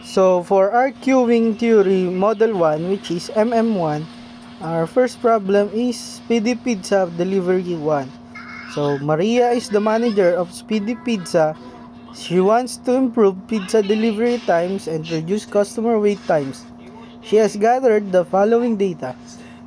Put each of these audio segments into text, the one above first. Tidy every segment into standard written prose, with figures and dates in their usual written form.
So for our queuing theory model 1, which is MM1, our first problem is Speedy Pizza Delivery 1. So Maria is the manager of Speedy Pizza. She wants to improve pizza delivery times and reduce customer wait times. She has gathered the following data.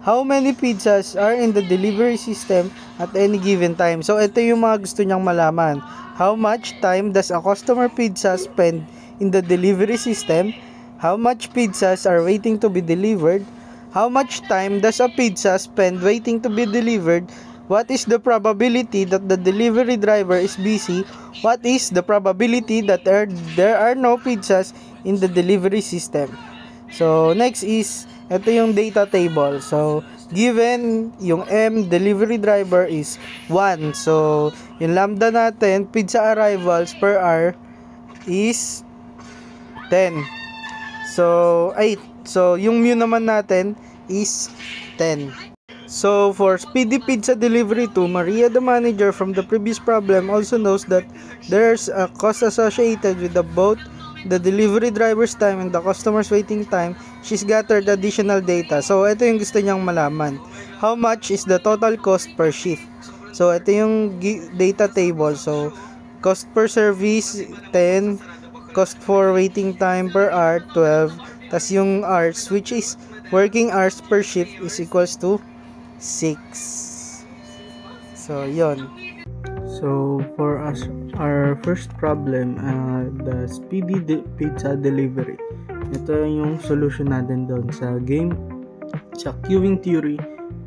How many pizzas are in the delivery system at any given time? So ito yung mga gusto niyang malaman. How much time does a customer pizza spend in the delivery system? How much pizzas are waiting to be delivered? How much time does a pizza spend waiting to be delivered? What is the probability that the delivery driver is busy? What is the probability that there are no pizzas in the delivery system? So, next is, ito yung data table. So, given yung M, delivery driver is 1. So, yung lambda natin, pizza arrivals per hour is 10. So, 8. So, yung mu naman natin is 10. So, for Speedy Pizza Delivery 2, Maria, the manager from the previous problem, also knows that there's a cost associated with both the delivery driver's time and the customer's waiting time. She's gathered additional data. So, ito yung gusto niyang malaman. How much is the total cost per shift? So, ito yung data table. So, cost per service, 10. Cost for waiting time per hour, 12. Tas yung hours, which is working hours per shift, is equals to 6. So, yon. So, for us, our first problem, the Speedy Pizza Delivery. Ito yung solution natin doon sa game, sa queuing theory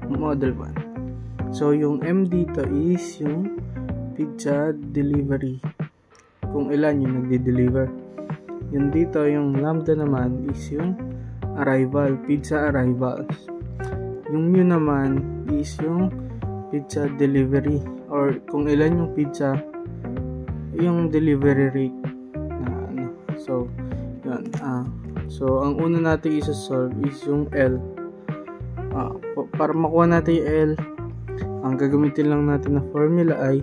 model 1. So, yung M dito is yung pizza delivery. Kung ilan yung nagde-deliver. Yung dito, yung lambda naman is yung arrival, pizza arrivals. Yung mu naman is yung pizza delivery or kung ilan yung pizza, yung delivery rate na ano. So, yun. So, ang una natin isa-solve is yung L. Para makuha natin yung L, ang gagamitin lang natin na formula ay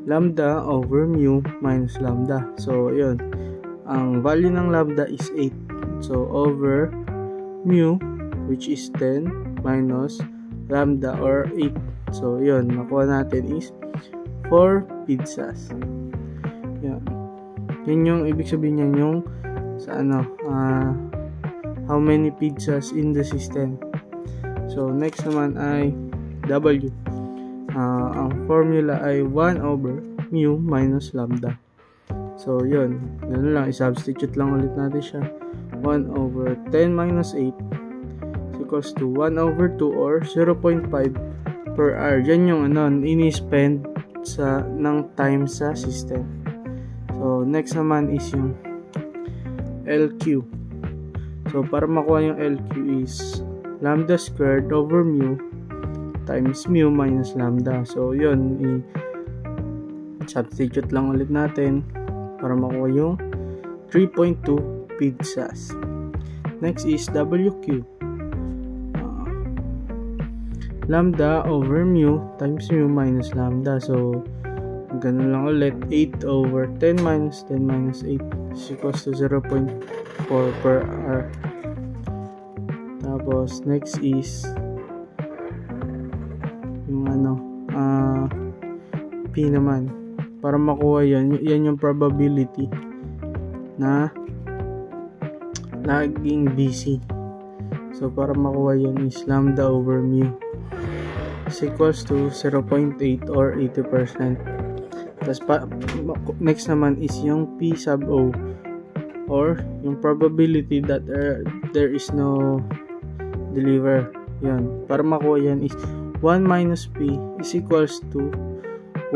lambda over mu minus lambda. So, yun. Ang value ng lambda is 8. So, over mu, which is 10, minus lambda or 8. So, yun. Nakuha natin is 4 pizzas. Yan. Yun yung ibig sabihin niya yung sa ano, how many pizzas in the system. So, next naman ay W. Ang formula ay 1 over mu minus lambda. So, yun. Ganun lang. I-substitute lang ulit natin siya. 1 over 10 minus 8 equals to 1 over 2 or 0.5 per hour. Yan yung ini-spend ng time sa system. So, next naman is yung LQ. So, para makuha yung LQ is lambda squared over mu times mu minus lambda. So, yun. I-substitute lang ulit natin para makuha yung 3.2 pizzas. Next is WQ. Lambda over mu times mu minus lambda. So, ganun lang ulit. 8 over 10 minus 10 minus 8 is equals to 0.4 per hour. Tapos, next is yung P naman. Para makuha yan yung probability na laging busy. So, para makuha yan is lambda over mu is equals to 0.8 or 80%. Tapos next naman is yung P sub O or yung probability that there is no deliver. Yan. Para makuha yan is 1 minus P is equals to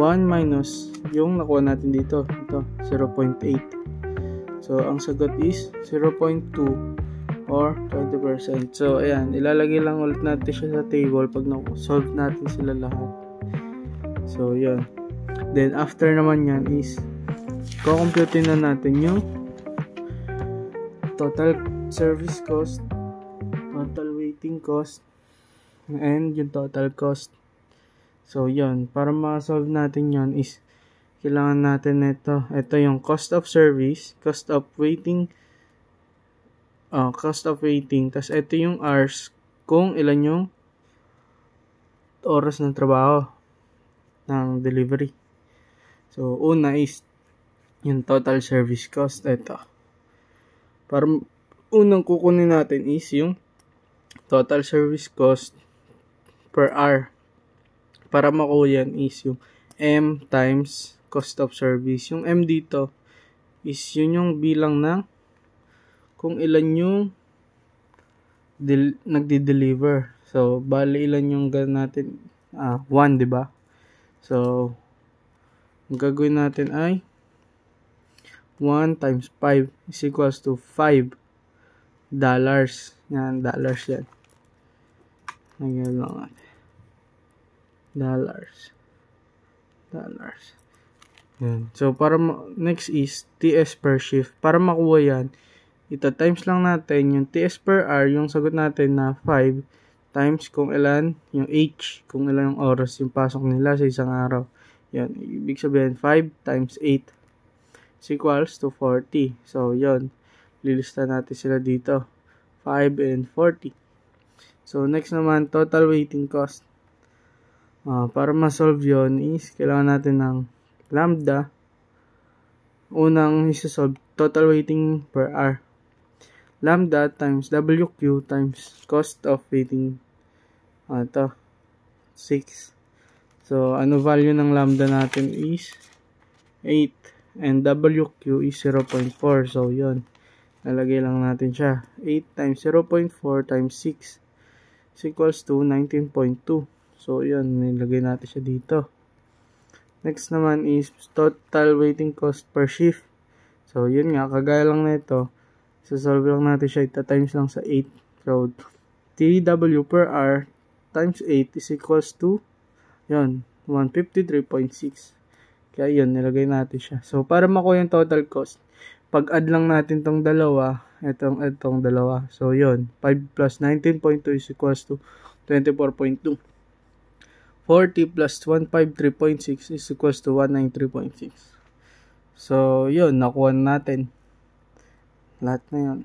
1 minus yung nakuha natin dito. Ito, 0.8. So, ang sagot is 0.2 or 20%. So, ayan. Ilalagay lang ulit natin siya sa table pag na-solve natin sila lahat. So, yun. Then, after naman yan is kukumputin na natin yung total service cost, total waiting cost, and yung total cost. So, yun. Para ma-solve natin yun is kailangan natin ito. Ito yung cost of service, cost of waiting cost of waiting. Tas ito yung hours kung ilan yung oras ng trabaho ng delivery. So, una is yung total service cost. Ito. Para unang kukunin natin is yung total service cost per hour. Para makuha yan is yung M times cost of service. Yung M dito is yun yung bilang ng kung ilan yung nagdi-deliver. So, bali ilan yung natin? 1, di ba? So, ang gagawin natin ay 1 times 5 is equals to $5. Yan, dollars yan. Nagyan lang natin. Dollars. Yan. So, next is TS per shift. Para makuha yan, ito times lang natin yung TS per hour, yung sagot natin na 5 times kung ilan yung H, kung ilan yung oras yung pasok nila sa isang araw. Yan, ibig sabihin 5 times 8 is equals to 40. So, yon, lilista natin sila dito. 5 and 40. So, next naman, total waiting cost. Para ma-solve yon is kailangan natin ng lambda. Unang isa-solve, total waiting per hour. Lambda times WQ times cost of waiting. Ito, 6. So, ano value ng lambda natin is 8. And WQ is 0.4. So, yun. Nalagay lang natin siya. 8 times 0.4 times 6 is equals to 19.2. So, yun. Nilagay natin siya dito. Next naman is total waiting cost per shift. So, yun nga. Kagaya lang na ito. Solve lang natin siya. Ita-times lang sa 8. So, TW per hour times 8 is equals to yun, 153.6. Kaya yun, nilagay natin siya. So, para makuha yung total cost, pag-add lang natin tong dalawa, itong dalawa. So, yun, 5 plus 19.2 is equals to 24.2. 40 plus 153.6 is equals to 193.6. So, yun, nakuha natin. Lahat na yun.